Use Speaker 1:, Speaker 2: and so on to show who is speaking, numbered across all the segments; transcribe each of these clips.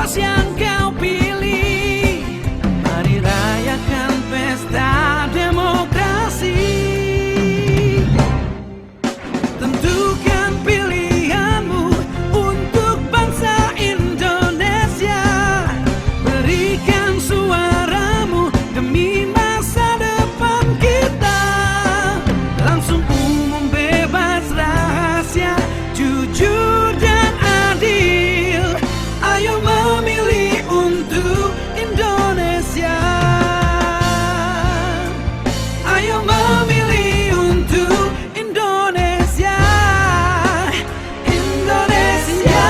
Speaker 1: bos yang kau pilih. Mari rayakan pesta demokrasi. Tentukan pilihanmu untuk bangsa Indonesia. Berikan suaramu demi masa depan kita. Langsung umum, bebas, rahasia, jujur dan adil. Ayo memilih untuk Indonesia. Ayo memilih untuk Indonesia. Indonesia.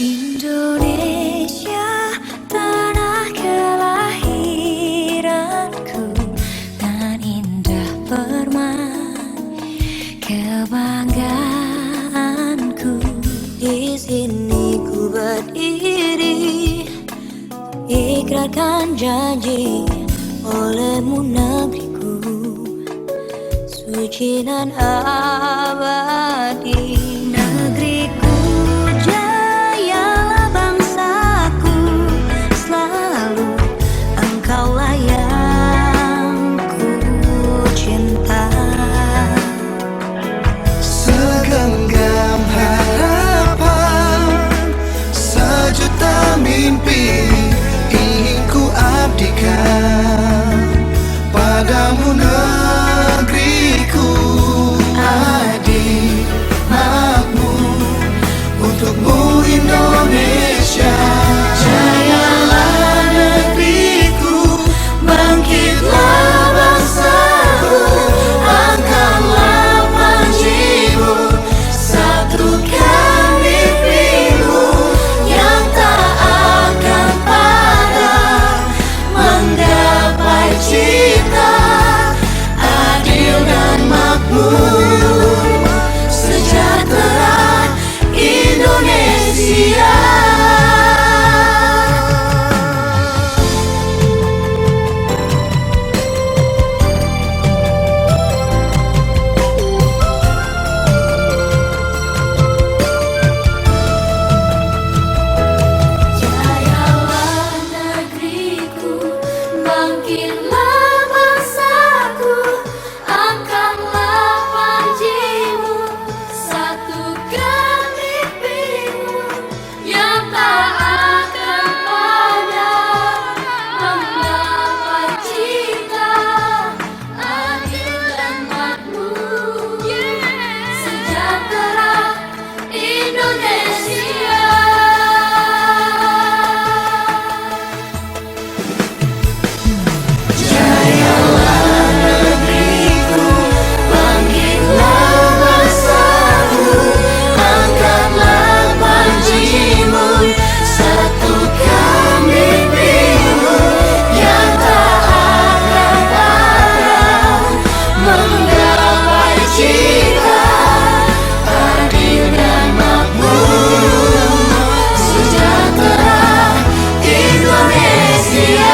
Speaker 2: Indonesia, tanah kelahiranku, nan indah permai kebanggaanku. Di sini ku berdiri, ikrarkan janji olehmu negeriku, suci dan abadi. Negeriku jayalah bangsaku, selalu engkaulah yang ku cinta.
Speaker 3: Segenggam harapan, sejuta mimpi ingin ku abdikan padamu negeriku. Adil, makmur, untukmu Indonesia. Jayalah negeriku, bangkitlah bangsaku, angkatlah panjimu, satukan mimpimu yang tak akan padam, menggapai cita adil dan makmur, sejahtera Indonesia. Jayalah negeriku, bangkitlah bangsaku, angkatlah panjimu, satukan mimpimu yang tak akan padam, menggapai cita adil dan makmur, sejahtera Indonesia. Jayalah negeriku, bangkitlah bangsaku, angkatlah panjimu, satukan mimpimu yang tak akan padam, menggapai cita adil dan makmur, sejahtera Indonesia.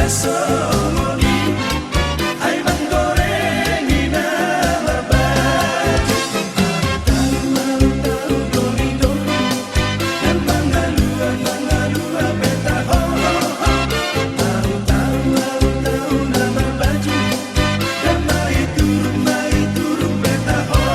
Speaker 1: sasongoni ai menggoreng ina berbaju tahu doni doni dan mengalua beta ho tahu nama baju dan mai turun beta ho.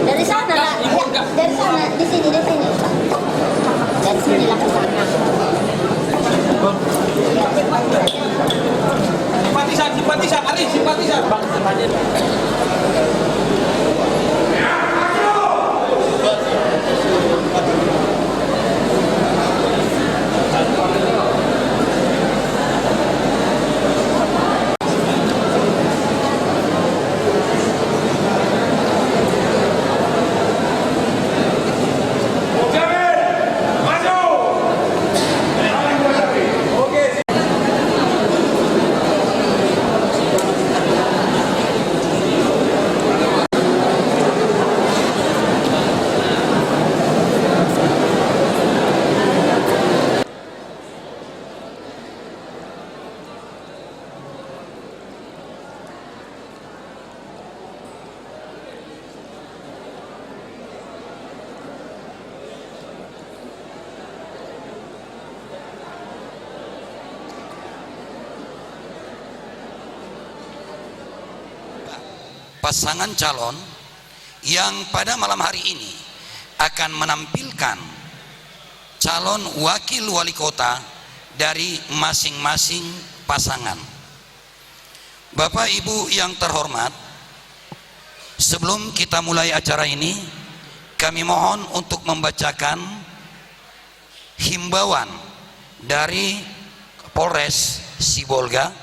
Speaker 3: Dari sana lah, ya, dari sana, di sini, dari sini lah ke sana.
Speaker 4: Simpatisan, Ari, simpatisan.
Speaker 5: Pasangan calon yang pada malam hari ini akan menampilkan calon wakil wali kota dari masing-masing pasangan. Bapak Ibu yang terhormat, sebelum kita mulai acara ini, kami mohon untuk membacakan himbauan dari Polres Sibolga.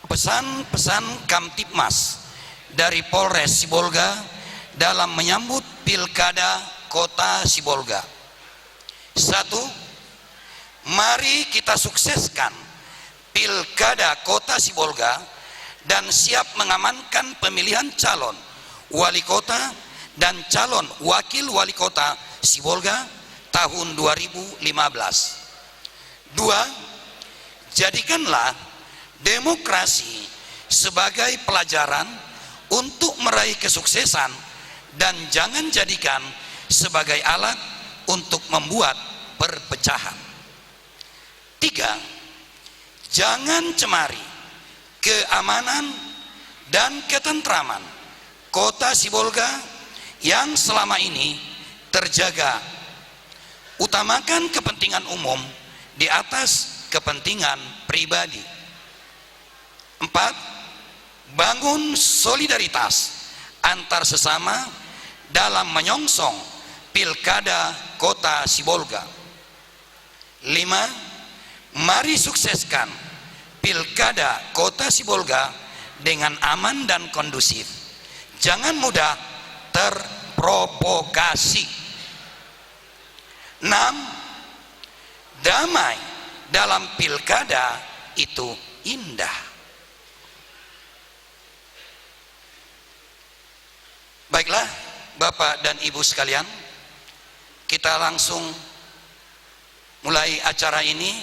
Speaker 5: Pesan-pesan Kamtipmas dari Polres Sibolga dalam menyambut Pilkada Kota Sibolga. 1. Mari kita sukseskan Pilkada Kota Sibolga dan siap mengamankan pemilihan calon wali kota dan calon wakil wali kota Sibolga tahun 2015. 2. Jadikanlah demokrasi sebagai pelajaran untuk meraih kesuksesan dan jangan jadikan sebagai alat untuk membuat perpecahan. 3. Jangan cemari keamanan dan ketentraman Kota Sibolga yang selama ini terjaga. Utamakan kepentingan umum di atas kepentingan pribadi. 4. Bangun solidaritas antar sesama dalam menyongsong Pilkada Kota Sibolga. 5. Mari sukseskan Pilkada Kota Sibolga dengan aman dan kondusif. Jangan mudah terprovokasi. 6. Damai dalam pilkada itu indah. Baiklah Bapak dan Ibu sekalian, kita langsung mulai acara ini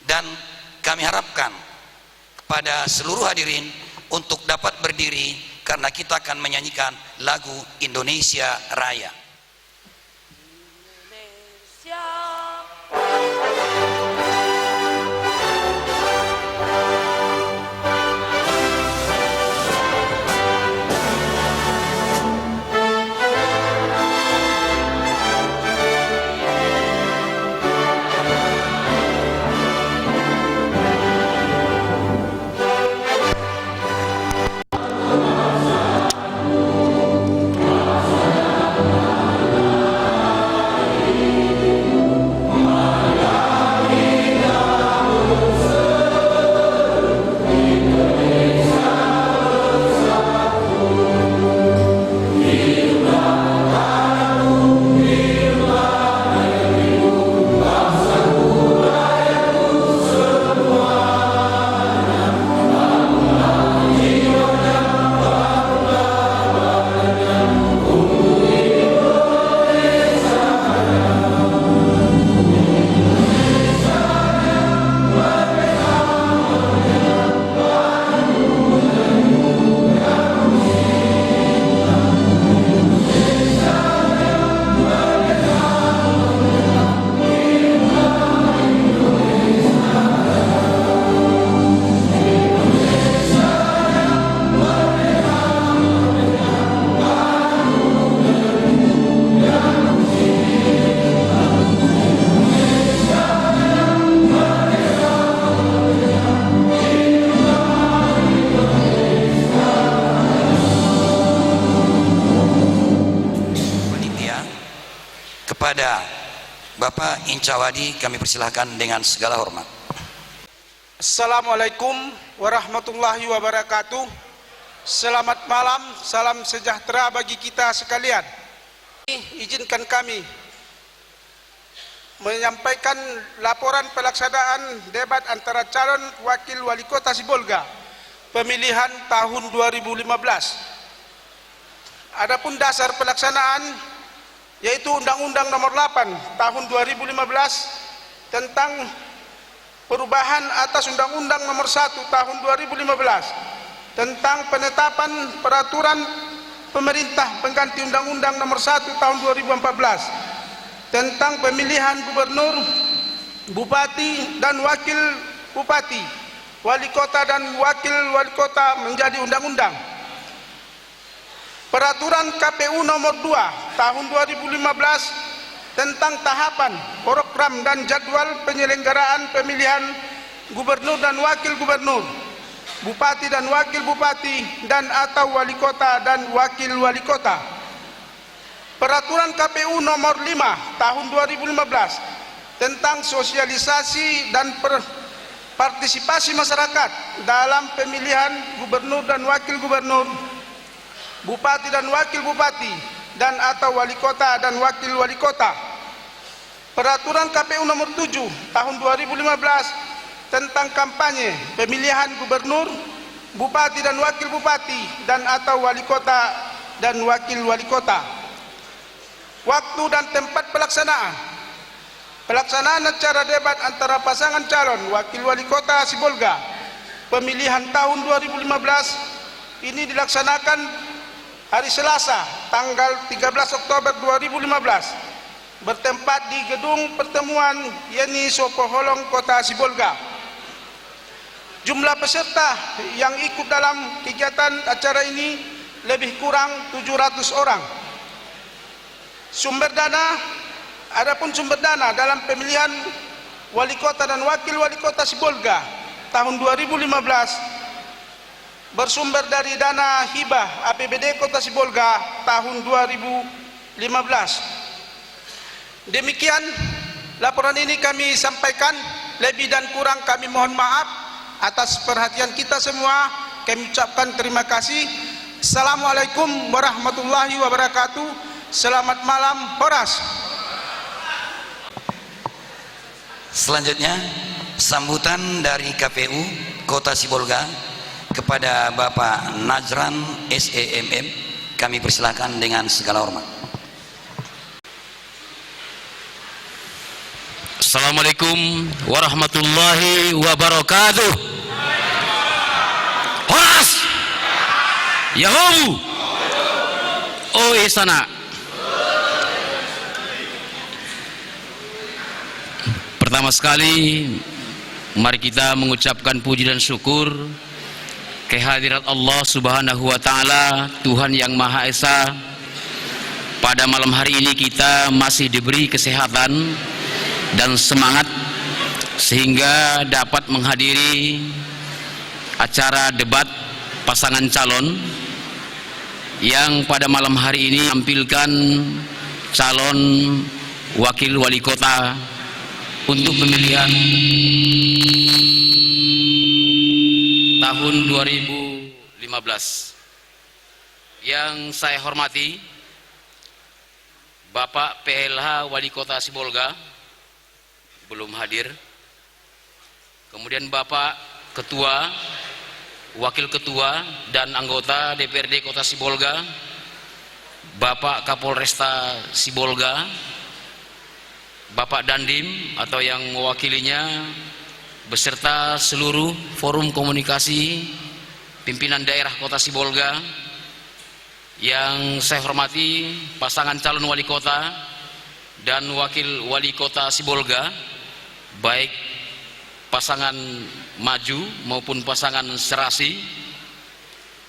Speaker 5: dan kami harapkan kepada seluruh hadirin untuk dapat berdiri karena kita akan menyanyikan lagu Indonesia Raya. Kepada Bapak Incawadi kami persilahkan dengan segala hormat.
Speaker 6: Assalamualaikum warahmatullahi wabarakatuh. Selamat malam, salam sejahtera bagi kita sekalian. Izinkan kami menyampaikan laporan pelaksanaan debat antara calon wakil wali kota Sibolga pemilihan tahun 2015. Adapun dasar pelaksanaan yaitu Undang-Undang Nomor 8 Tahun 2015 tentang perubahan atas Undang-Undang Nomor 1 Tahun 2015 tentang penetapan peraturan pemerintah pengganti Undang-Undang Nomor 1 Tahun 2014 tentang pemilihan gubernur, bupati dan wakil bupati, wali kota dan wakil wali kota menjadi undang-undang. Peraturan KPU Nomor 2 Tahun 2015 tentang tahapan, program dan jadwal penyelenggaraan pemilihan gubernur dan wakil gubernur, bupati dan wakil bupati dan atau wali kota dan wakil wali kota. Peraturan KPU Nomor 5 Tahun 2015 tentang sosialisasi dan partisipasi masyarakat dalam pemilihan gubernur dan wakil gubernur, bupati dan wakil bupati dan atau wali kota dan wakil wali kota. Peraturan KPU Nomor 7 Tahun 2015 tentang kampanye pemilihan gubernur, bupati dan wakil bupati dan atau wali kota dan wakil wali kota. Waktu dan tempat pelaksanaan. Pelaksanaan acara debat antara pasangan calon wakil wali kota Sibolga pemilihan tahun 2015 ini dilaksanakan hari Selasa tanggal 13 Oktober 2015 bertempat di Gedung Pertemuan Yeni Sopoholong Kota Sibolga. Jumlah peserta yang ikut dalam kegiatan acara ini lebih kurang 700 orang. Sumber dana, adapun sumber dana dalam pemilihan wali kota dan wakil wali kota Sibolga tahun 2015 bersumber dari dana hibah APBD Kota Sibolga tahun 2015. Demikian laporan ini kami sampaikan, lebih dan kurang kami mohon maaf atas perhatian kita semua. Kami ucapkan terima kasih. Assalamualaikum warahmatullahi wabarakatuh. Selamat malam, Horas.
Speaker 5: Selanjutnya sambutan dari KPU Kota Sibolga kepada Bapak Najran SEMM kami persilakan dengan segala hormat.
Speaker 7: Assalamualaikum warahmatullahi wabarakatuh. Horas Yahomu Oh Istana. Pertama sekali mari kita mengucapkan puji dan syukur kehadirat Allah Subhanahu wa Ta'ala, Tuhan yang Maha Esa. Pada malam hari ini kita masih diberi kesehatan dan semangat sehingga dapat menghadiri acara debat pasangan calon yang pada malam hari ini menampilkan calon wakil wali kota untuk pemilihan tahun 2015. Yang saya hormati Bapak PLH Wali Kota Sibolga belum hadir. Kemudian Bapak Ketua, Wakil Ketua dan anggota DPRD Kota Sibolga, Bapak Kapolresta Sibolga, Bapak Dandim atau yang mewakilinya, beserta seluruh forum komunikasi pimpinan daerah Kota Sibolga. Yang saya hormati pasangan calon wali kota dan wakil wali kota Sibolga, baik pasangan maju maupun pasangan serasi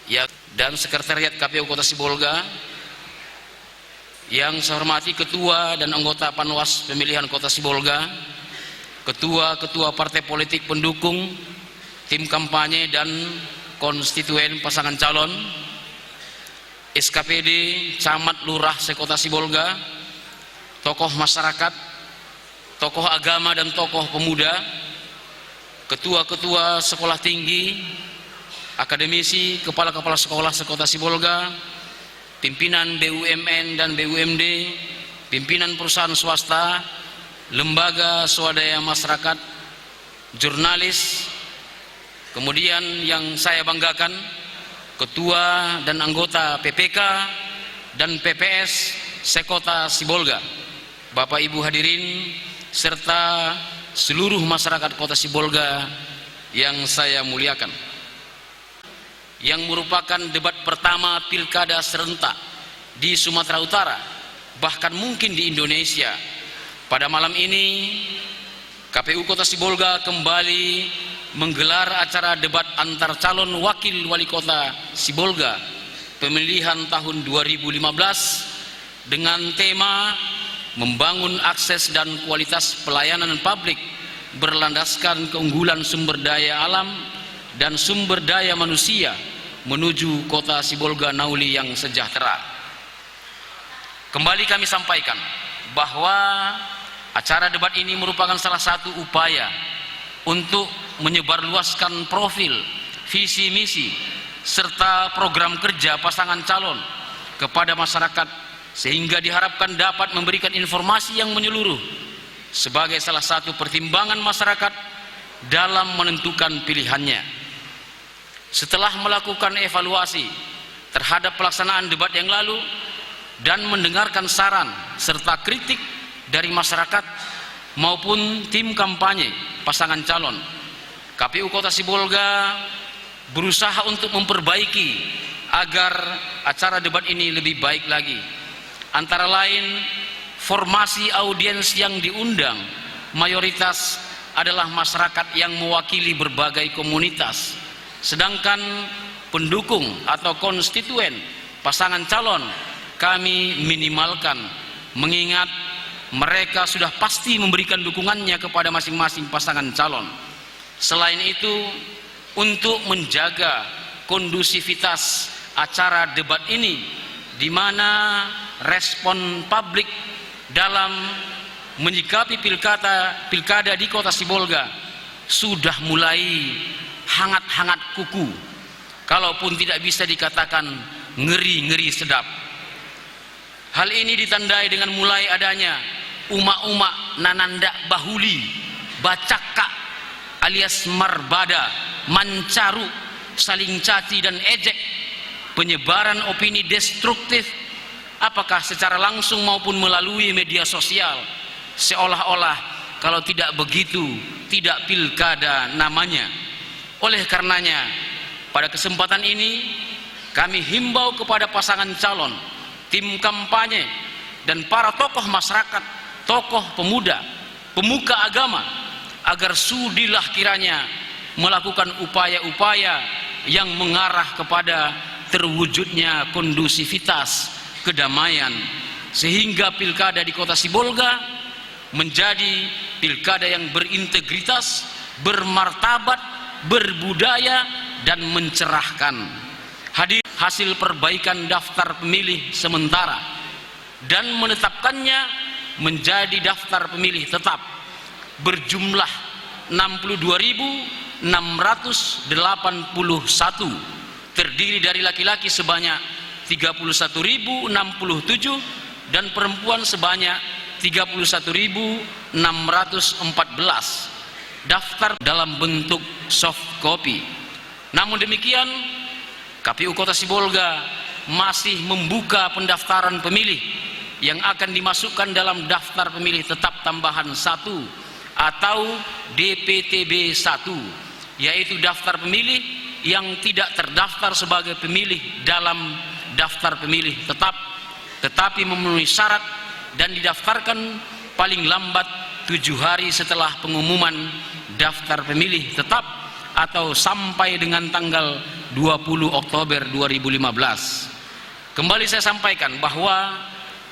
Speaker 7: ya, dan sekretariat KPU Kota Sibolga. Yang saya hormati ketua dan anggota Panwas Pemilihan Kota Sibolga, ketua-ketua partai politik pendukung, tim kampanye dan konstituen pasangan calon, SKPD, camat, lurah sekota Sibolga, tokoh masyarakat, tokoh agama dan tokoh pemuda, ketua-ketua sekolah tinggi, akademisi, kepala-kepala sekolah sekota Sibolga, pimpinan BUMN dan BUMD, pimpinan perusahaan swasta, lembaga swadaya masyarakat, jurnalis, kemudian yang saya banggakan, ketua dan anggota PPK dan PPS sekota Sibolga, Bapak Ibu hadirin serta seluruh masyarakat Kota Sibolga yang saya muliakan. Yang merupakan debat pertama pilkada serentak di Sumatera Utara, bahkan mungkin di Indonesia. Pada malam ini KPU Kota Sibolga kembali menggelar acara debat antar calon wakil wali kota Sibolga pemilihan tahun 2015 dengan tema membangun akses dan kualitas pelayanan publik berlandaskan keunggulan sumber daya alam dan sumber daya manusia menuju kota Sibolga Nauli yang sejahtera. Kembali kami sampaikan bahwa acara debat ini merupakan salah satu upaya untuk menyebarluaskan profil, visi misi, serta program kerja pasangan calon kepada masyarakat sehingga diharapkan dapat memberikan informasi yang menyeluruh sebagai salah satu pertimbangan masyarakat dalam menentukan pilihannya. Setelah melakukan evaluasi terhadap pelaksanaan debat yang lalu dan mendengarkan saran serta kritik dari masyarakat maupun tim kampanye pasangan calon, KPU Kota Sibolga berusaha untuk memperbaiki agar acara debat ini lebih baik lagi. Antara lain, formasi audiens yang diundang mayoritas adalah masyarakat yang mewakili berbagai komunitas, sedangkan pendukung atau konstituen pasangan calon kami minimalkan, mengingat mereka sudah pasti memberikan dukungannya kepada masing-masing pasangan calon. Selain itu, untuk menjaga kondusivitas acara debat ini, di mana respon publik dalam menyikapi pilkada di Kota Sibolga sudah mulai hangat-hangat kuku, kalaupun tidak bisa dikatakan ngeri-ngeri sedap. Hal ini ditandai dengan mulai adanya umak-umak nananda bahuli, bacaka alias marbada, mancaru, saling caci dan ejek, penyebaran opini destruktif, apakah secara langsung maupun melalui media sosial, seolah-olah kalau tidak begitu tidak pilkada namanya. Oleh karenanya pada kesempatan ini kami himbau kepada pasangan calon, tim kampanye, dan para tokoh masyarakat, tokoh pemuda, pemuka agama, agar sudilah kiranya melakukan upaya-upaya yang mengarah kepada terwujudnya kondusivitas, kedamaian, sehingga pilkada di Kota Sibolga menjadi pilkada yang berintegritas, bermartabat, berbudaya, dan mencerahkan. Hasil perbaikan daftar pemilih sementara dan menetapkannya menjadi daftar pemilih tetap berjumlah 62.681, terdiri dari laki-laki sebanyak 31.067 dan perempuan sebanyak 31.614. Daftar dalam bentuk soft copy. Namun demikian, KPU Kota Sibolga masih membuka pendaftaran pemilih yang akan dimasukkan dalam daftar pemilih tetap tambahan 1 atau DPTB 1, yaitu daftar pemilih yang tidak terdaftar sebagai pemilih dalam daftar pemilih tetap, tetapi memenuhi syarat dan didaftarkan paling lambat 7 hari setelah pengumuman daftar pemilih tetap atau sampai dengan tanggal 20 Oktober 2015. Kembali saya sampaikan bahwa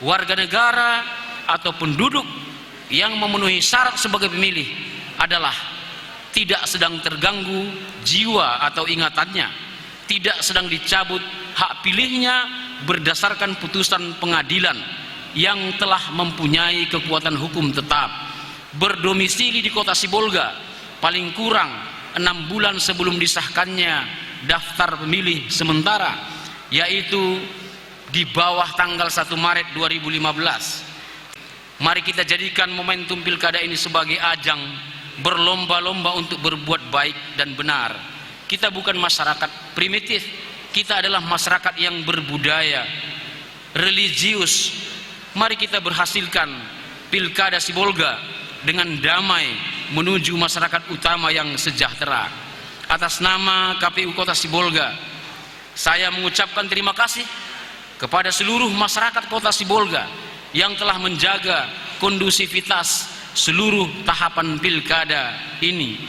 Speaker 7: warga negara atau penduduk yang memenuhi syarat sebagai pemilih adalah tidak sedang terganggu jiwa atau ingatannya, tidak sedang dicabut hak pilihnya berdasarkan putusan pengadilan yang telah mempunyai kekuatan hukum tetap, berdomisili di Kota Sibolga paling kurang 6 bulan sebelum disahkannya daftar pemilih sementara, yaitu di bawah tanggal 1 Maret 2015. Mari kita jadikan momentum pilkada ini sebagai ajang berlomba-lomba untuk berbuat baik dan benar. Kita bukan masyarakat primitif, kita adalah masyarakat yang berbudaya, religius. Mari kita berhasilkan pilkada Sibolga dengan damai menuju masyarakat utama yang sejahtera. Atas nama KPU Kota Sibolga, saya mengucapkan terima kasih kepada seluruh masyarakat Kota Sibolga yang telah menjaga kondusivitas seluruh tahapan pilkada ini.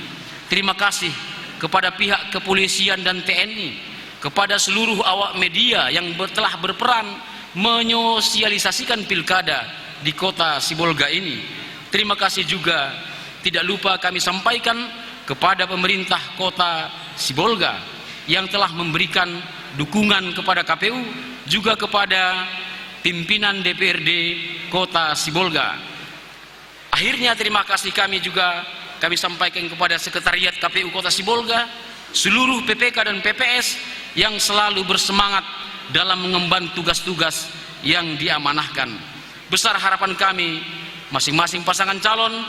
Speaker 7: Terima kasih kepada pihak kepolisian dan TNI, kepada seluruh awak media yang telah berperan menyosialisasikan pilkada di Kota Sibolga ini. Terima kasih juga tidak lupa kami sampaikan kepada pemerintah Kota Sibolga yang telah memberikan dukungan kepada KPU, juga kepada pimpinan DPRD Kota Sibolga. Akhirnya terima kasih kami sampaikan kepada Sekretariat KPU Kota Sibolga, seluruh PPK dan PPS yang selalu bersemangat dalam mengemban tugas-tugas yang diamanahkan. Besar harapan kami masing-masing pasangan calon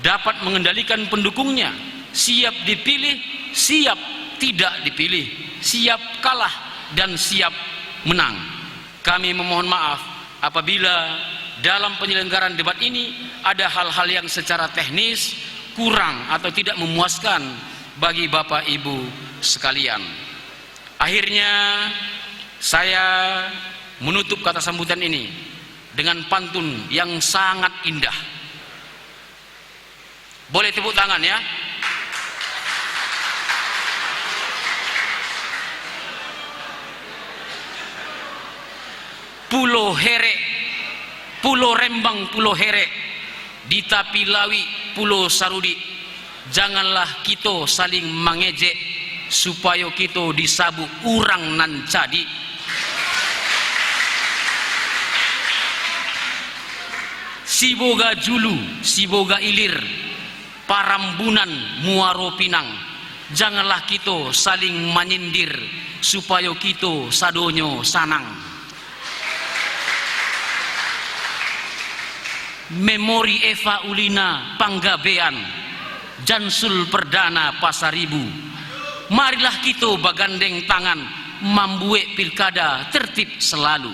Speaker 7: dapat mengendalikan pendukungnya, siap dipilih, siap tidak dipilih, siap kalah dan siap menang. Kami memohon maaf apabila dalam penyelenggaraan debat ini ada hal-hal yang secara teknis kurang atau tidak memuaskan bagi Bapak Ibu sekalian. Akhirnya saya menutup kata sambutan ini dengan pantun yang sangat indah. Boleh tepuk tangan ya? Pulau Herek, Pulau Rembang, Pulau Herek, di Tapi Lawi, Pulau Sarudi, janganlah kita saling mengejek supaya kita disabuk urang nan cadi. Siboga Julu, Siboga Ilir, Parambunan, Muaro Pinang, janganlah kita saling menyindir supaya kita sadonyo sanang. Memori Eva Ulina Panggabean, Jansul Perdana Pasaribu, marilah kita bagandeng tangan membuat pilkada tertib selalu.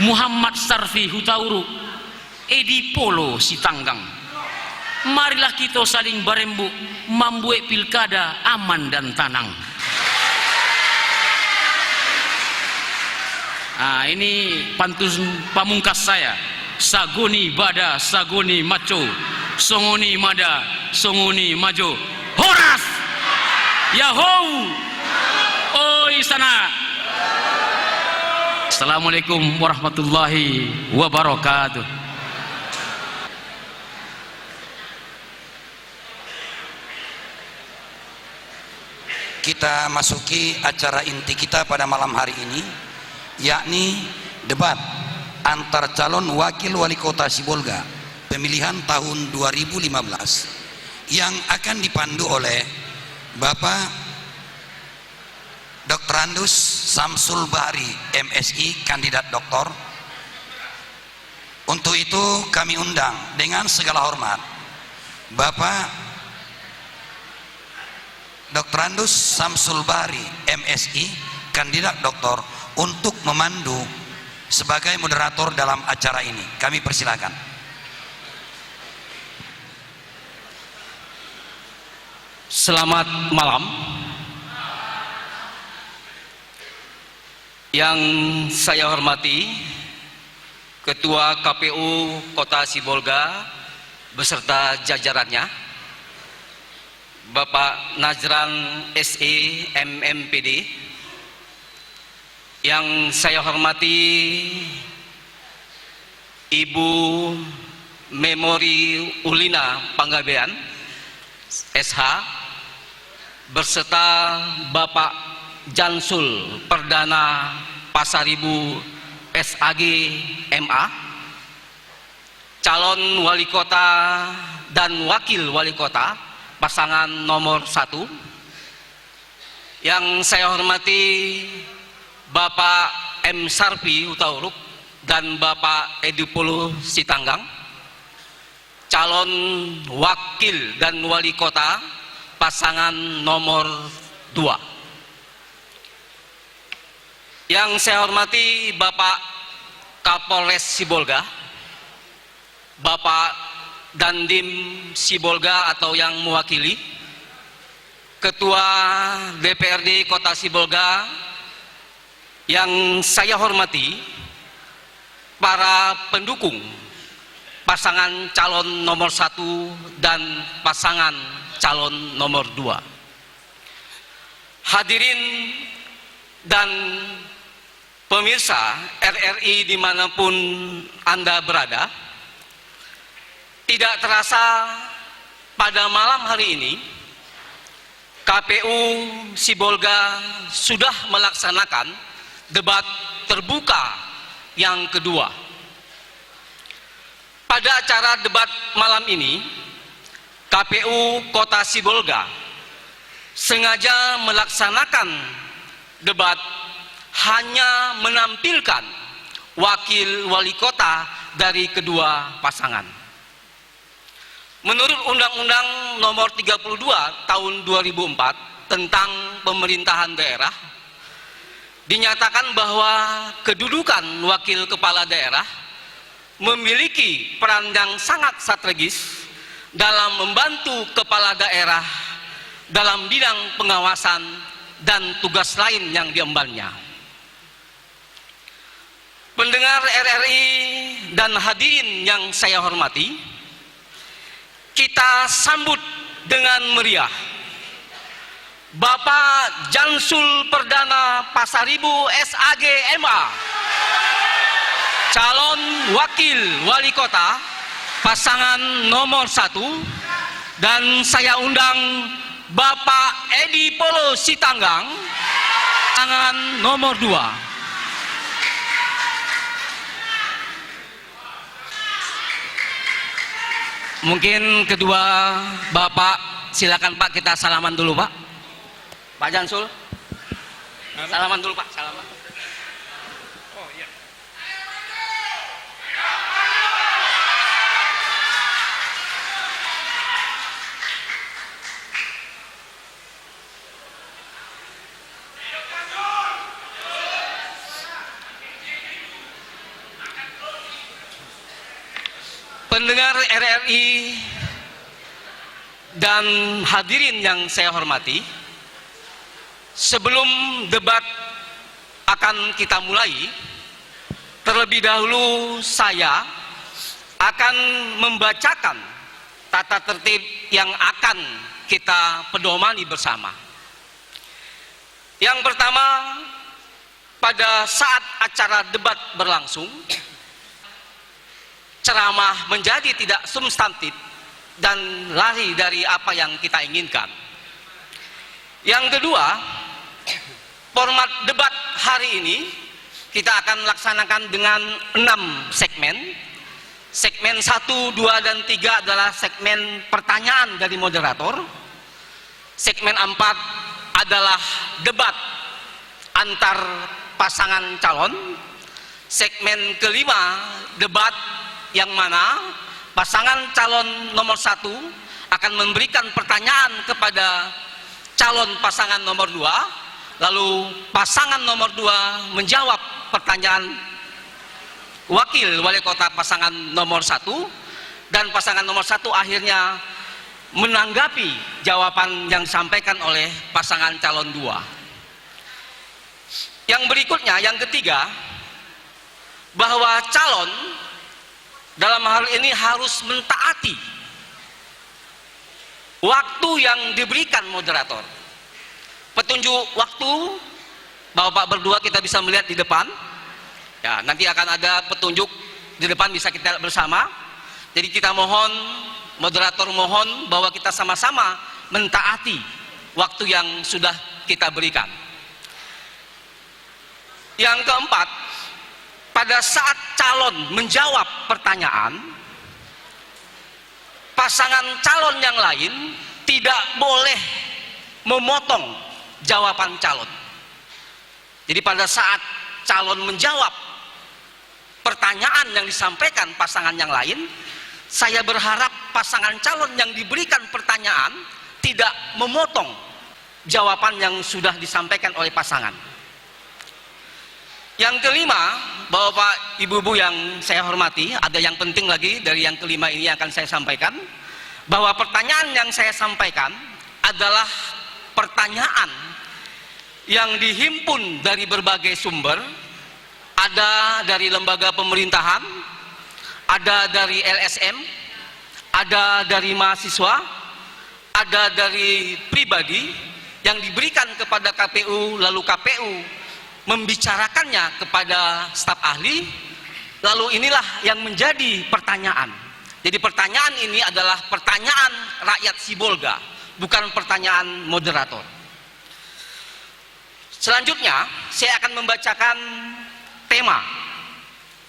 Speaker 7: Muhammad Sarfi Hutauru, Edi Polo Sitanggang. Marilah kita saling barembuk membuat pilkada aman dan tenang. Nah, ini pantun pamungkas saya. Sagoni bada, sagoni maco, songoni mada, songoni majo. Horas! Yahoo! Oi sana! Assalamualaikum warahmatullahi wabarakatuh.
Speaker 5: Kita masuki acara inti kita pada malam hari ini, yakni debat antar calon wakil wali kota Sibolga pemilihan tahun 2015 yang akan dipandu oleh Bapak Dr. Andus Samsul Bahri MSI kandidat doktor. Untuk itu kami undang dengan segala hormat Bapak Dr. Andus Samsul Bahri MSI kandidat doktor untuk memandu sebagai moderator dalam acara ini. Kami persilakan.
Speaker 8: Selamat malam. Yang saya hormati Ketua KPU Kota Sibolga beserta jajarannya, Bapak Najran SE MMPD. Yang saya hormati Ibu Memori Ulina Panggabean SH berserta Bapak Jansul Perdana Pasaribu SAG MA, calon wali kota dan wakil wali kota pasangan nomor 1. Yang saya hormati Bapak M. Sarpi Hutauruk dan Bapak Edi Polo Sitanggang, calon wakil dan wali kota pasangan nomor 2. Yang saya hormati Bapak Kapolres Sibolga, Bapak Dandim Sibolga atau yang mewakili, Ketua DPRD Kota Sibolga. Yang saya hormati para pendukung pasangan calon nomor 1 dan pasangan calon nomor 2. Hadirin dan pemirsa RRI dimanapun Anda berada, tidak terasa pada malam hari ini KPU Sibolga sudah melaksanakan debat terbuka yang kedua. Pada acara debat malam ini, KPU Kota Sibolga sengaja melaksanakan debat hanya menampilkan wakil wali kota dari kedua pasangan. Menurut Undang-Undang Nomor 32 Tahun 2004 tentang pemerintahan daerah, dinyatakan bahwa kedudukan wakil kepala daerah memiliki peran yang sangat strategis dalam membantu kepala daerah dalam bidang pengawasan dan tugas lain yang diembannya. Pendengar RRI dan hadirin yang saya hormati, kita sambut dengan meriah Bapak Jansul Perdana Pasaribu SAG MA, calon wakil wali kota pasangan nomor 1, dan saya undang Bapak Edi Polo Sitanggang pasangan nomor 2. Mungkin kedua Bapak, silakan Pak, kita salaman dulu Pak. Pak Jansul, salaman dulu Pak, salaman.
Speaker 6: Oh iya.
Speaker 8: pendengar RRI dan hadirin yang saya hormati, sebelum debat akan kita mulai, terlebih dahulu saya akan membacakan tata tertib yang akan kita pedomani bersama. Yang pertama, pada saat acara debat berlangsung, ceramah menjadi tidak substantif dan lari dari apa yang kita inginkan. Yang kedua, format debat hari ini kita akan laksanakan dengan 6 segmen. Segmen 1, 2, dan 3 adalah segmen pertanyaan dari moderator. Segmen 4 adalah debat antar pasangan calon. Segmen kelima, debat yang mana pasangan calon nomor 1 akan memberikan pertanyaan kepada calon pasangan nomor 2, lalu pasangan nomor 2 menjawab pertanyaan wakil wali kota pasangan nomor 1, dan pasangan nomor 1 akhirnya menanggapi jawaban yang disampaikan oleh pasangan calon 2. Yang berikutnya, yang ketiga, bahwa calon dalam hal ini harus mentaati waktu yang diberikan moderator. Petunjuk waktu, Bapak berdua kita bisa melihat di depan. Ya, nanti akan ada petunjuk di depan, bisa kita lihat bersama. Jadi kita mohon, moderator mohon bahwa kita sama-sama mentaati waktu yang sudah kita berikan. Yang keempat, pada saat calon menjawab pertanyaan, pasangan calon yang lain tidak boleh memotong jawaban calon. Jadi pada saat calon menjawab pertanyaan yang disampaikan pasangan yang lain, saya berharap pasangan calon yang diberikan pertanyaan tidak memotong jawaban yang sudah disampaikan oleh pasangan. Yang kelima, Bapak Ibu-ibu yang saya hormati, ada yang penting lagi dari yang kelima ini yang akan saya sampaikan, bahwa pertanyaan yang saya sampaikan adalah pertanyaan yang dihimpun dari berbagai sumber. Ada dari lembaga pemerintahan, ada dari LSM, ada dari mahasiswa, ada dari pribadi yang diberikan kepada KPU, lalu KPU membicarakannya kepada staf ahli, lalu inilah yang menjadi pertanyaan. Jadi pertanyaan ini adalah pertanyaan rakyat Sibolga, bukan pertanyaan moderator. Selanjutnya saya akan membacakan tema.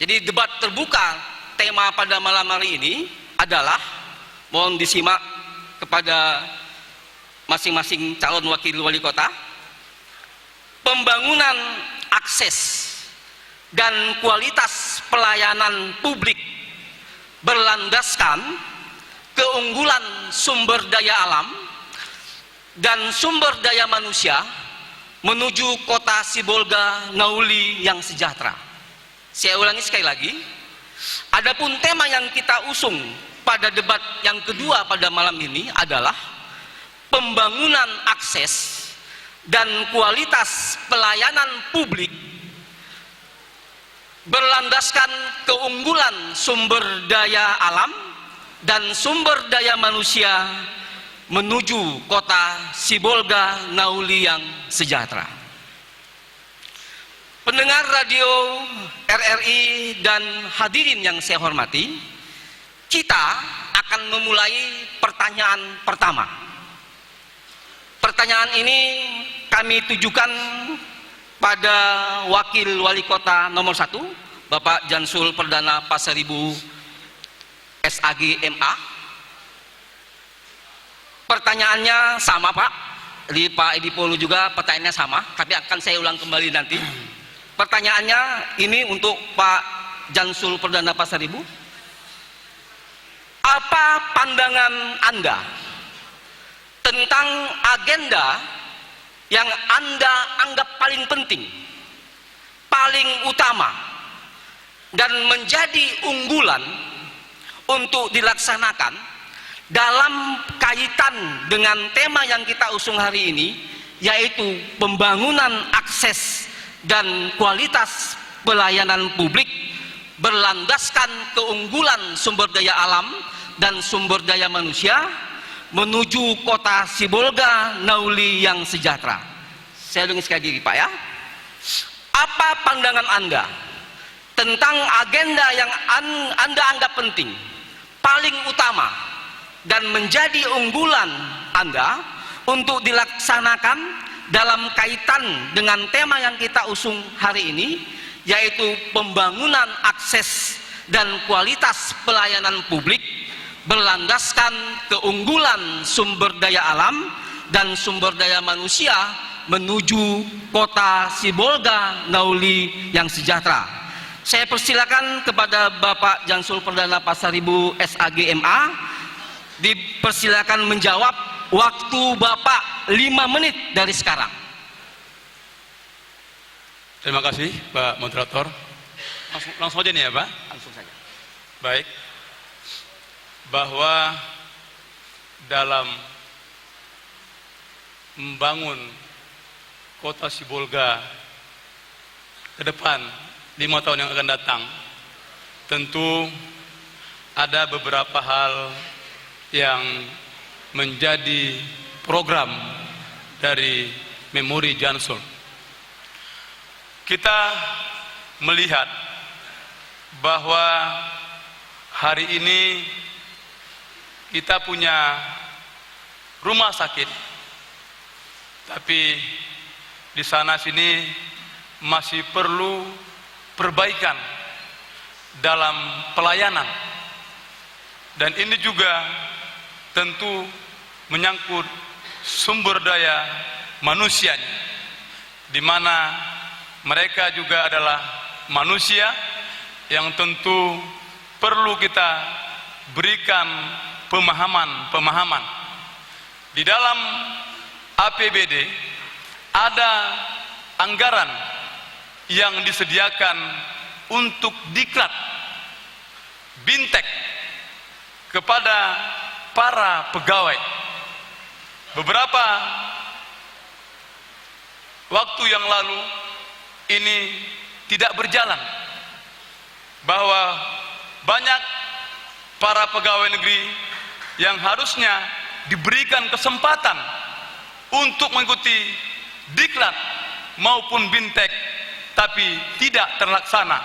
Speaker 8: Jadi debat terbuka tema pada malam hari ini adalah, mohon disimak kepada masing-masing calon wakil wali kota, pembangunan akses dan kualitas pelayanan publik berlandaskan keunggulan sumber daya alam dan sumber daya manusia menuju kota Sibolga Ngauli yang sejahtera. Saya ulangi sekali lagi, adapun tema yang kita usung pada debat yang kedua pada malam ini adalah pembangunan akses dan kualitas pelayanan publik berlandaskan keunggulan sumber daya alam dan sumber daya manusia menuju kota Sibolga Ngauli yang sejahtera. Pendengar radio RRI dan hadirin yang saya hormati, kita akan memulai pertanyaan pertama. Pertanyaan ini kami tujukan pada wakil wali kota nomor 1, Bapak Jansul Perdana Pasaribu SAG MA. Pertanyaannya sama Pak, di Pak Edi Polu juga pertanyaannya sama, tapi akan saya ulang kembali nanti. Pertanyaannya ini untuk Pak Jansul Perdana Pasaribu. Apa pandangan Anda tentang agenda yang Anda anggap paling penting, paling utama, dan menjadi unggulan untuk dilaksanakan dalam kaitan dengan tema yang kita usung hari ini, yaitu pembangunan akses dan kualitas pelayanan publik berlandaskan keunggulan sumber daya alam dan sumber daya manusia menuju kota Sibolga Nauli yang sejahtera. Saya ulangi sekali lagi Pak ya. Apa pandangan Anda tentang agenda yang Anda anggap penting, paling utama, dan menjadi unggulan Anda untuk dilaksanakan dalam kaitan dengan tema yang kita usung hari ini, yaitu pembangunan akses dan kualitas pelayanan publik berlandaskan keunggulan sumber daya alam dan sumber daya manusia menuju kota Sibolga Nauli yang sejahtera. Saya persilakan kepada Bapak Jansul Perdana Pasaribu SAGMA, dipersilakan menjawab. Waktu Bapak 5 menit dari sekarang.
Speaker 9: Terima kasih Pak Moderator. Langsung aja nih ya Pak.
Speaker 8: Langsung saja.
Speaker 9: Baik. Bahwa dalam membangun kota Sibolga ke depan 5 tahun yang akan datang, tentu ada beberapa hal yang menjadi program dari Memori Jansul. Kita melihat bahwa hari ini kita punya rumah sakit, tapi di sana sini masih perlu perbaikan dalam pelayanan, dan ini juga tentu menyangkut sumber daya manusianya, di mana mereka juga adalah manusia yang tentu perlu kita berikan pemahaman. Di dalam APBD ada anggaran yang disediakan untuk diklat bintek kepada para pegawai. Beberapa waktu yang lalu ini tidak berjalan, bahwa banyak para pegawai negeri yang harusnya diberikan kesempatan untuk mengikuti diklat maupun bintek, tapi tidak terlaksana.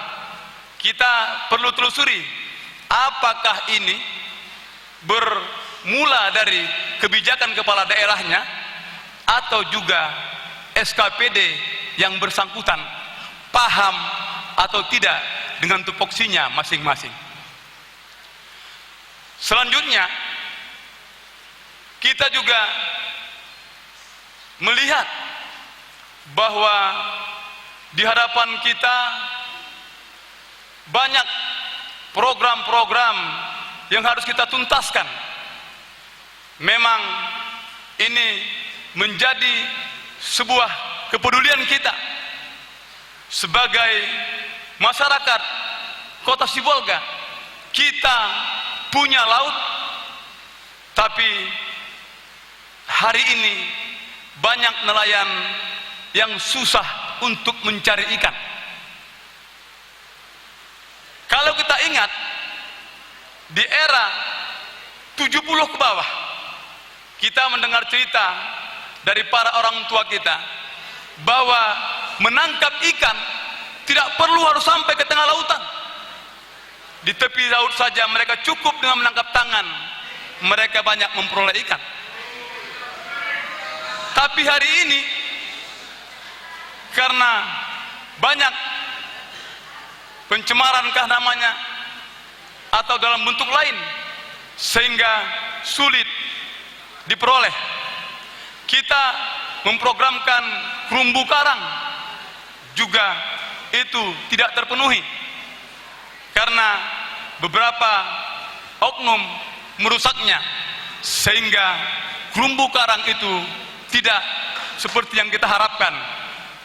Speaker 9: Kita perlu telusuri apakah ini bermula dari kebijakan kepala daerahnya atau juga SKPD yang bersangkutan paham atau tidak dengan tupoksinya masing-masing. Selanjutnya kita juga melihat bahwa di hadapan kita banyak program-program yang harus kita tuntaskan. Memang ini menjadi sebuah kepedulian kita sebagai masyarakat kota Sibolga. Kita punya laut, tapi hari ini banyak nelayan yang susah untuk mencari ikan. Kalau kita ingat di era 70 ke bawah, kita mendengar cerita dari para orang tua kita bahwa menangkap ikan tidak perlu harus sampai ke tengah lautan. Di tepi laut saja mereka cukup dengan menangkap tangan, mereka banyak memperoleh ikan. Tapi hari ini karena banyak pencemarankah namanya atau dalam bentuk lain sehingga sulit diperoleh, kita memprogramkan terumbu karang juga itu tidak terpenuhi karena beberapa oknum merusaknya, sehingga terumbu karang itu tidak seperti yang kita harapkan.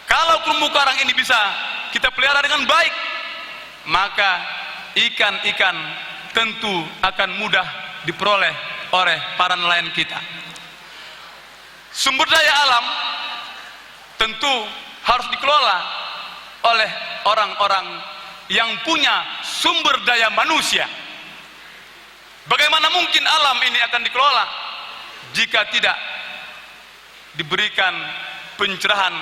Speaker 9: Kalau terumbu karang ini bisa kita pelihara dengan baik, maka ikan-ikan tentu akan mudah diperoleh oleh para nelayan kita. Sumber daya alam tentu harus dikelola oleh orang-orang yang punya sumber daya manusia. Bagaimana mungkin alam ini akan dikelola jika tidak diberikan pencerahan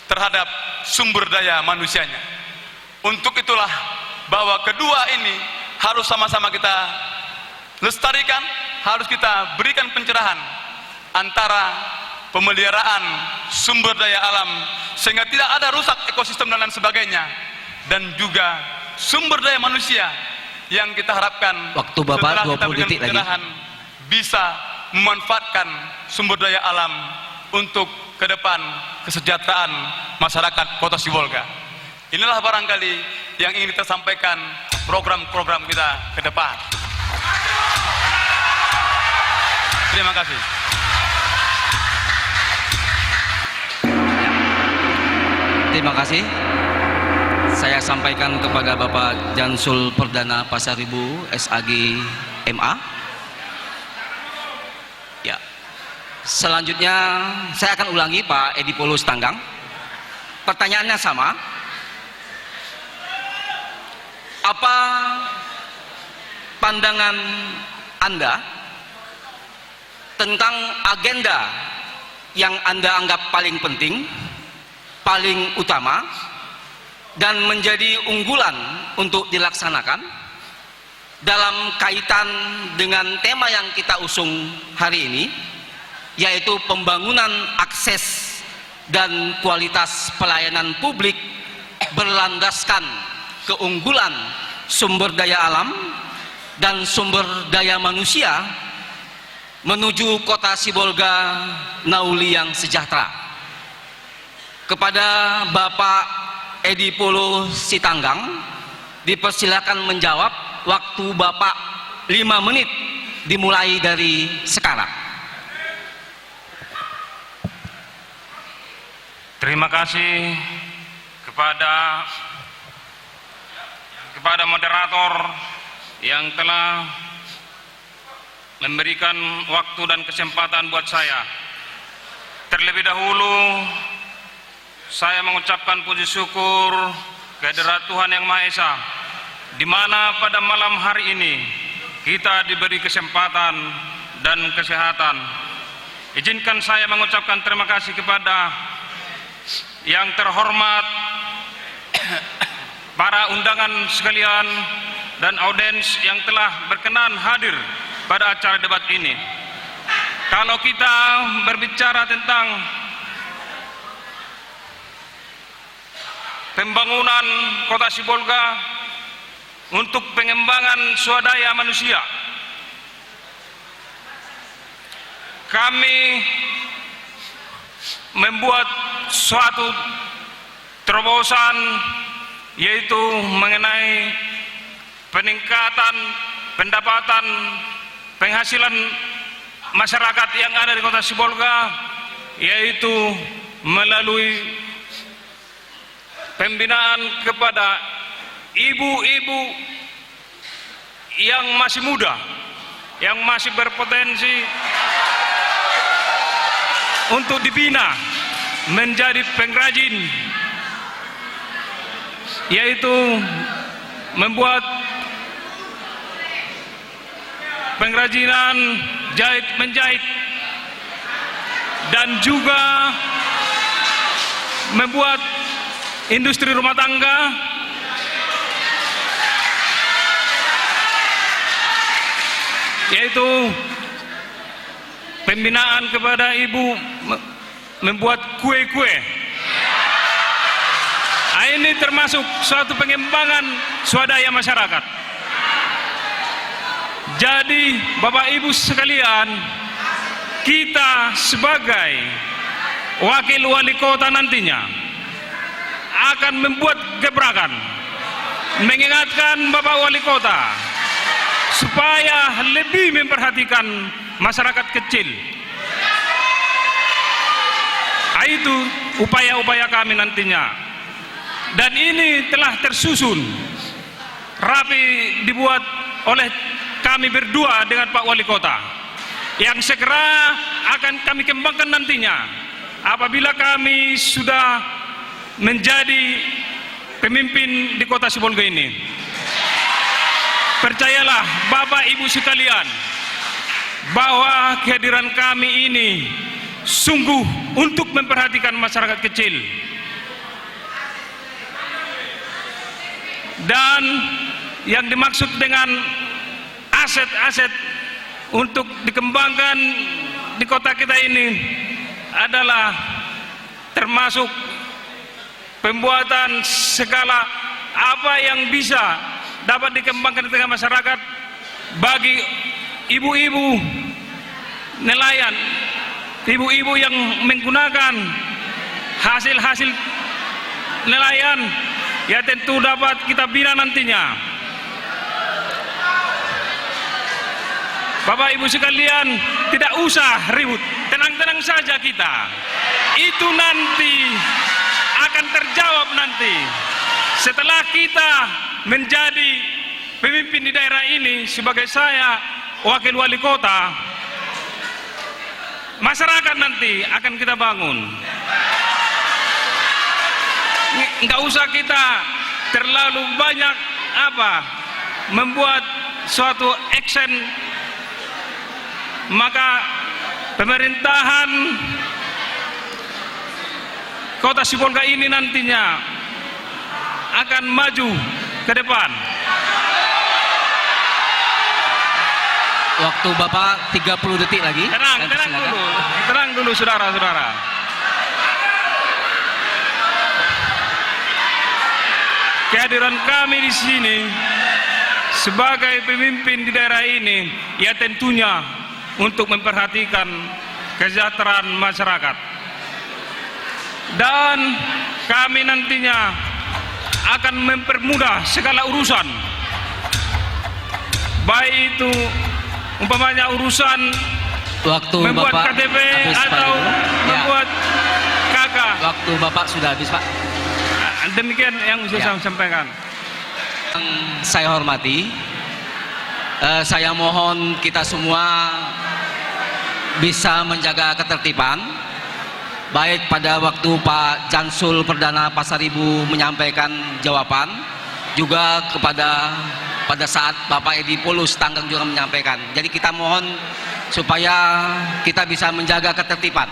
Speaker 9: terhadap sumber daya manusianya? Untuk itulah bahwa kedua ini harus sama-sama kita lestarikan, harus kita berikan pencerahan antara pemeliharaan sumber daya alam sehingga tidak ada rusak ekosistem dan lain sebagainya, dan juga sumber daya manusia yang kita harapkan
Speaker 8: Waktu Bapak
Speaker 9: setelah kita
Speaker 8: 20
Speaker 9: berikan
Speaker 8: detik lagi.
Speaker 9: pencerahan bisa memanfaatkan sumber daya alam untuk ke depan kesejahteraan masyarakat Kota Sibolga. Inilah barangkali yang ingin kita sampaikan program-program kita ke depan. Terima kasih.
Speaker 8: Terima kasih. Saya sampaikan kepada Bapak Jansul Perdana Pasaribu SAG MA. Ya. Selanjutnya saya akan ulangi Pak Edi Polus Tanggang. Pertanyaannya sama. Apa pandangan Anda tentang agenda yang Anda anggap paling penting, paling utama, dan menjadi unggulan untuk dilaksanakan dalam kaitan dengan tema yang kita usung hari ini, yaitu pembangunan akses dan kualitas pelayanan publik berlandaskan keunggulan sumber daya alam dan sumber daya manusia menuju Kota Sibolga Nauli yang sejahtera. Kepada Bapak Edi Polo Sitanggang dipersilakan menjawab. Waktu Bapak 5 menit dimulai dari sekarang.
Speaker 10: Terima kasih kepada moderator yang telah memberikan waktu dan kesempatan buat saya. Terlebih dahulu saya mengucapkan puji syukur kehadirat Tuhan Yang Maha Esa, di mana pada malam hari ini kita diberi kesempatan dan kesehatan. Izinkan saya mengucapkan terima kasih kepada yang terhormat para undangan sekalian dan audiens yang telah berkenan hadir pada acara debat ini. Kalau kita berbicara tentang pembangunan Kota Sibolga untuk pengembangan swadaya manusia, kami membuat suatu terobosan, yaitu mengenai peningkatan pendapatan penghasilan masyarakat yang ada di Kota Sibolga, yaitu melalui pembinaan kepada ibu-ibu yang masih muda, yang masih berpotensi untuk dibina menjadi pengrajin, yaitu membuat pengrajinan jahit menjahit, dan juga membuat industri rumah tangga, yaitu pembinaan kepada ibu membuat kue-kue. Ini termasuk suatu pengembangan swadaya masyarakat. Jadi Bapak Ibu sekalian, kita sebagai wakil wali kota nantinya akan membuat gebrakan mengingatkan Bapak Wali Kota supaya lebih memperhatikan masyarakat kecil. Itu upaya-upaya kami nantinya. Dan ini telah tersusun rapi, dibuat oleh kami berdua dengan Pak Wali Kota, yang segera akan kami kembangkan nantinya apabila kami sudah menjadi pemimpin di Kota Sibolga ini. Percayalah Bapak Ibu sekalian, bahwa kehadiran kami ini sungguh untuk memperhatikan masyarakat kecil. Dan yang dimaksud dengan aset-aset untuk dikembangkan di kota kita ini adalah termasuk pembuatan segala apa yang bisa dapat dikembangkan di tengah masyarakat bagi ibu-ibu nelayan, ibu-ibu yang menggunakan hasil-hasil nelayan, ya tentu dapat kita bina nantinya. Bapak Ibu sekalian, tidak usah ribut, tenang-tenang saja kita. Itu nanti akan terjawab nanti setelah kita menjadi pemimpin di daerah ini. Sebagai saya wakil wali kota, masyarakat nanti akan kita bangun. Nggak usah kita terlalu banyak membuat suatu action, maka pemerintahan Kota Sibolga ini nantinya akan maju ke depan.
Speaker 8: Waktu Bapak 30 detik lagi.
Speaker 10: Tenang dulu saudara-saudara. Kehadiran kami di sini sebagai pemimpin di daerah ini, ya tentunya untuk memperhatikan kesejahteraan masyarakat. Dan kami nantinya akan mempermudah segala urusan, baik itu umpamanya urusan
Speaker 8: waktu
Speaker 10: membuat
Speaker 8: Bapak
Speaker 10: KTP
Speaker 8: habis,
Speaker 10: atau
Speaker 8: Pak.
Speaker 10: membuat KK.
Speaker 8: Waktu Bapak sudah habis, Pak.
Speaker 10: Demikian yang bisa saya sampaikan.
Speaker 8: Yang saya hormati, saya mohon kita semua bisa menjaga ketertiban, baik pada waktu Pak Jansul Perdana Pasaribu menyampaikan jawaban, juga pada saat Bapak Edi Polus Tanggang juga menyampaikan. Jadi kita mohon supaya kita bisa menjaga ketertiban.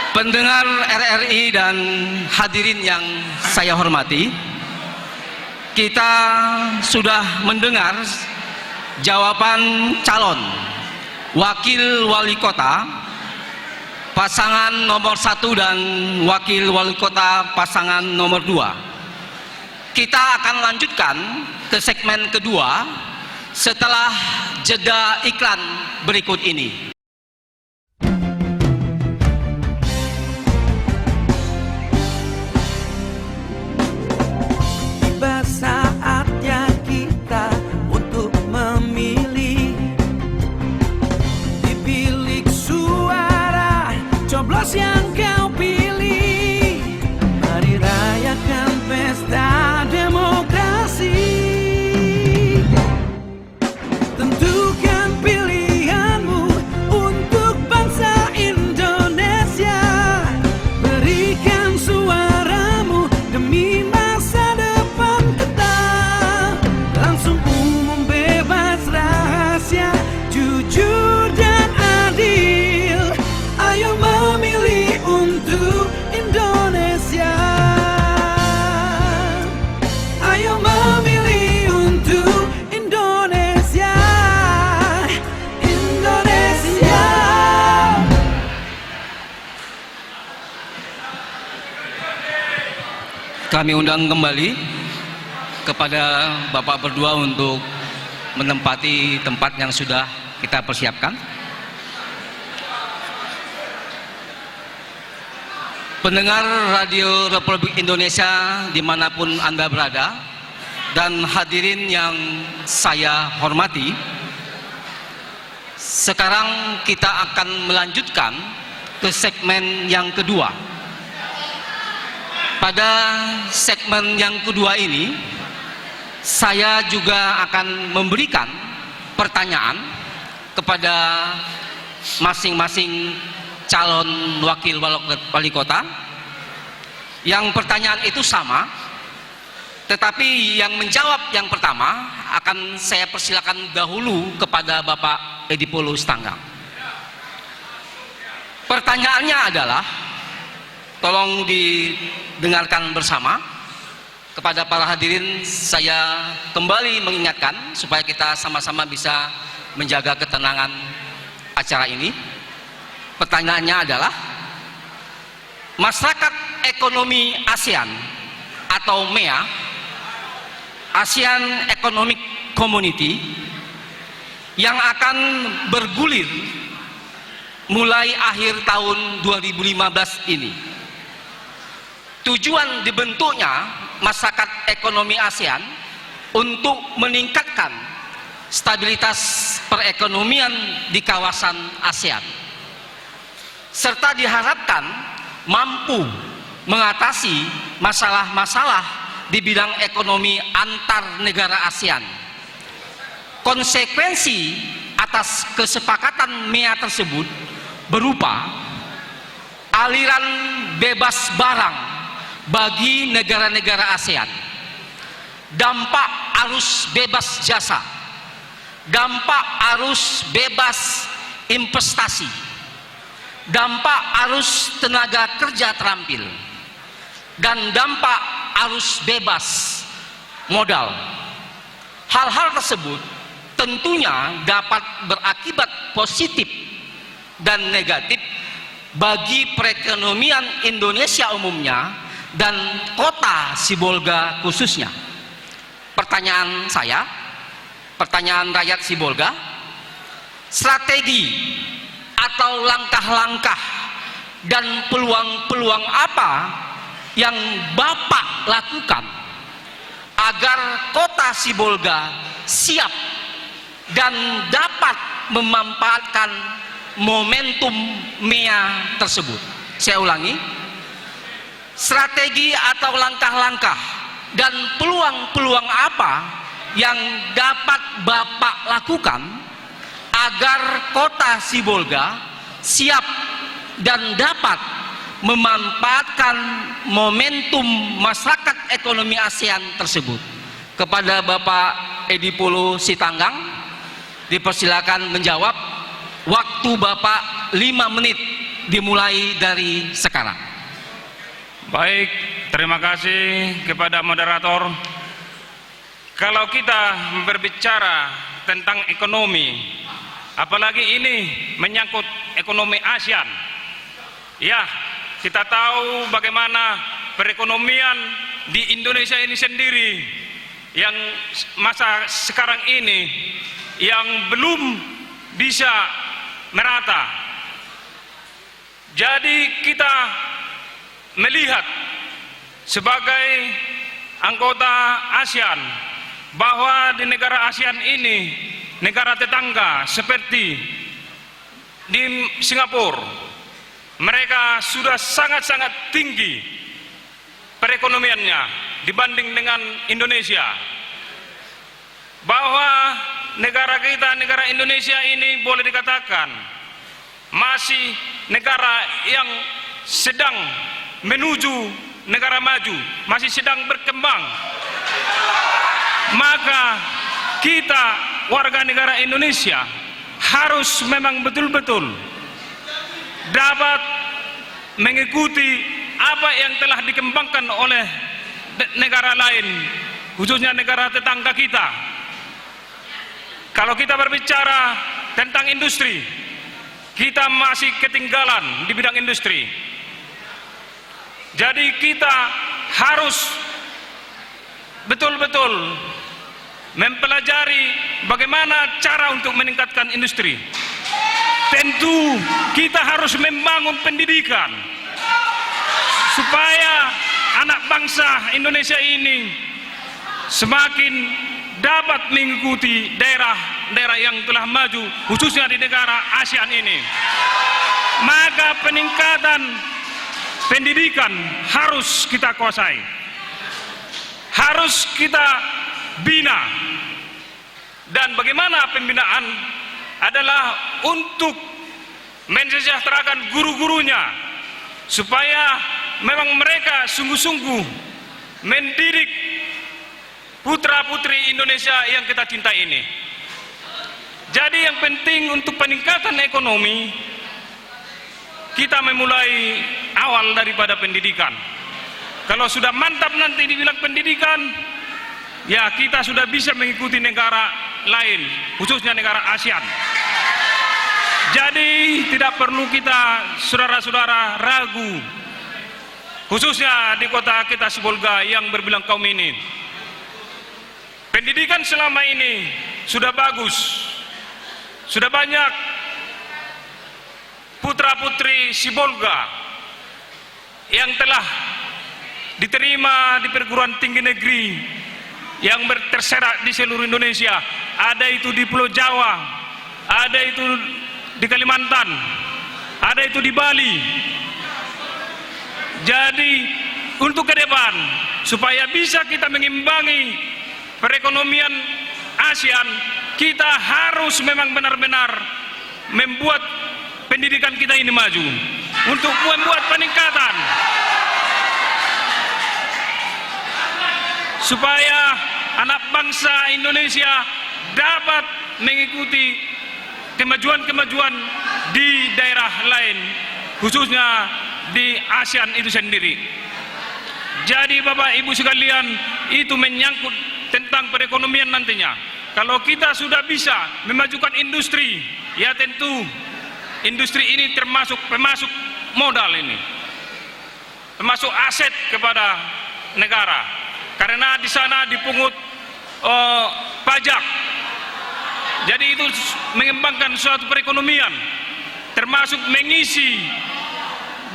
Speaker 8: Pendengar RRI dan hadirin yang saya hormati, kita sudah mendengar jawaban calon wakil wali kota pasangan nomor 1 dan wakil wali kota pasangan nomor 2. Kita akan lanjutkan ke segmen kedua setelah jeda iklan berikut ini.
Speaker 1: Tiba saatnya kita untuk memilih. Di bilik suara coblos yang kau pilih. Mari rayakan pesta demokrasi. Tentukan pilihanmu untuk bangsa Indonesia. Berikan suaramu demi masa depan kita. Langsung umum, bebas, rahasia, jujur dan adil. Ayo memilih untuk Indonesia. Ayo memilih untuk Indonesia. Indonesia.
Speaker 8: Kami undang kembali kepada Bapak berdua untuk menempati tempat yang sudah kita persiapkan. Pendengar Radio Republik Indonesia dimanapun Anda berada, dan hadirin yang saya hormati, sekarang kita akan melanjutkan ke segmen yang kedua. Pada segmen yang kedua ini, saya juga akan memberikan pertanyaan kepada masing-masing calon wakil wali kota, yang pertanyaan itu sama, tetapi yang menjawab yang pertama akan saya persilakan dahulu kepada Bapak Edi Paulus Tanggang. Pertanyaannya adalah, tolong didengarkan bersama. Kepada para hadirin saya kembali mengingatkan supaya kita sama-sama bisa menjaga ketenangan acara ini. Pertanyaannya adalah, masyarakat ekonomi ASEAN atau MEA, ASEAN Economic Community, yang akan bergulir mulai akhir tahun 2015 ini. Tujuan dibentuknya masyarakat ekonomi ASEAN untuk meningkatkan stabilitas perekonomian di kawasan ASEAN, serta diharapkan mampu mengatasi masalah-masalah di bidang ekonomi antar negara ASEAN. Konsekuensi atas kesepakatan MEA tersebut berupa aliran bebas barang bagi negara-negara ASEAN, dampak arus bebas jasa, dampak arus bebas investasi, dampak arus tenaga kerja terampil, dan dampak arus bebas modal. Hal-hal tersebut tentunya dapat berakibat positif dan negatif bagi perekonomian Indonesia umumnya dan kota Sibolga khususnya. Pertanyaan saya, pertanyaan rakyat Sibolga, strategi atau langkah-langkah dan peluang-peluang apa yang Bapak lakukan agar kota Sibolga siap dan dapat memanfaatkan momentum MEA tersebut? Saya ulangi, strategi atau langkah-langkah dan peluang-peluang apa yang dapat Bapak lakukan agar kota Sibolga siap dan dapat memanfaatkan momentum masyarakat ekonomi ASEAN tersebut? Kepada Bapak Edi Paulus Sitanggang, dipersilakan menjawab. Waktu Bapak 5 menit dimulai dari sekarang.
Speaker 10: Baik, terima kasih kepada moderator. Kalau kita berbicara tentang ekonomi, apalagi ini menyangkut ekonomi ASEAN, ya kita tahu bagaimana perekonomian di Indonesia ini sendiri yang masa sekarang ini yang belum bisa merata. Jadi kita melihat sebagai anggota ASEAN bahwa di negara ASEAN ini, negara tetangga seperti di Singapura, mereka sudah sangat-sangat tinggi perekonomiannya dibanding dengan Indonesia. Bahwa negara kita, negara Indonesia ini boleh dikatakan masih negara yang sedang menuju negara maju, masih sedang berkembang. Maka kita warga negara Indonesia harus memang betul-betul dapat mengikuti apa yang telah dikembangkan oleh negara lain, khususnya negara tetangga kita. Kalau kita berbicara tentang industri, kita masih ketinggalan di bidang industri. Jadi kita harus betul-betul mempelajari bagaimana cara untuk meningkatkan industri. Tentu kita harus membangun pendidikan supaya anak bangsa Indonesia ini semakin dapat mengikuti daerah-daerah yang telah maju, khususnya di negara ASEAN ini. Maka peningkatan pendidikan harus kita kuasai, harus kita bina. Dan bagaimana pembinaan adalah untuk mensejahterakan guru-gurunya, supaya memang mereka sungguh-sungguh mendidik putra-putri Indonesia yang kita cintai ini. Jadi yang penting untuk peningkatan ekonomi, kita memulai awal daripada pendidikan. Kalau sudah mantap nanti dibilang pendidikan, ya kita sudah bisa mengikuti negara lain, khususnya negara ASEAN. Jadi tidak perlu kita, saudara-saudara, ragu, khususnya di kota kita Sibolga yang berbilang kaum ini. Pendidikan selama ini sudah bagus, sudah banyak putra-putri Sibolga yang telah diterima di perguruan tinggi negeri yang terserak di seluruh Indonesia. Ada itu di Pulau Jawa, ada itu di Kalimantan, ada itu di Bali. Jadi untuk ke depan, supaya bisa kita mengimbangi perekonomian ASEAN, kita harus memang benar-benar membuat pendidikan kita ini maju, untuk membuat peningkatan, supaya anak bangsa Indonesia dapat mengikuti kemajuan-kemajuan di daerah lain, khususnya di ASEAN itu sendiri. Jadi Bapak Ibu sekalian, itu menyangkut tentang perekonomian nantinya. Kalau kita sudah bisa memajukan industri, ya tentu industri ini termasuk pemasuk modal ini, termasuk aset kepada negara, karena di sana dipungut pajak. Jadi itu mengembangkan suatu perekonomian, termasuk mengisi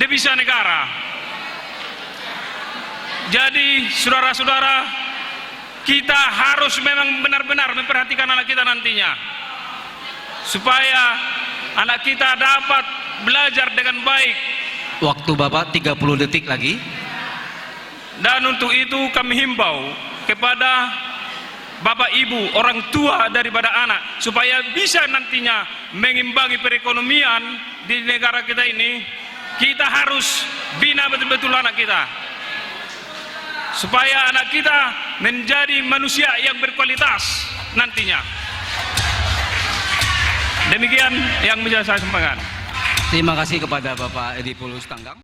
Speaker 10: devisa negara. Jadi saudara-saudara, kita harus memang benar-benar memperhatikan anak kita nantinya, supaya anak kita dapat belajar dengan baik.
Speaker 8: Waktu Bapak 30 detik lagi.
Speaker 10: Dan untuk itu kami himbau kepada Bapak Ibu, orang tua daripada anak, supaya bisa nantinya mengimbangi perekonomian di negara kita ini. Kita harus bina betul-betul anak kita, supaya anak kita menjadi manusia yang berkualitas nantinya. Demikian yang bisa saya sampaikan.
Speaker 8: Terima kasih kepada Bapak Edi Paulus Tanggang.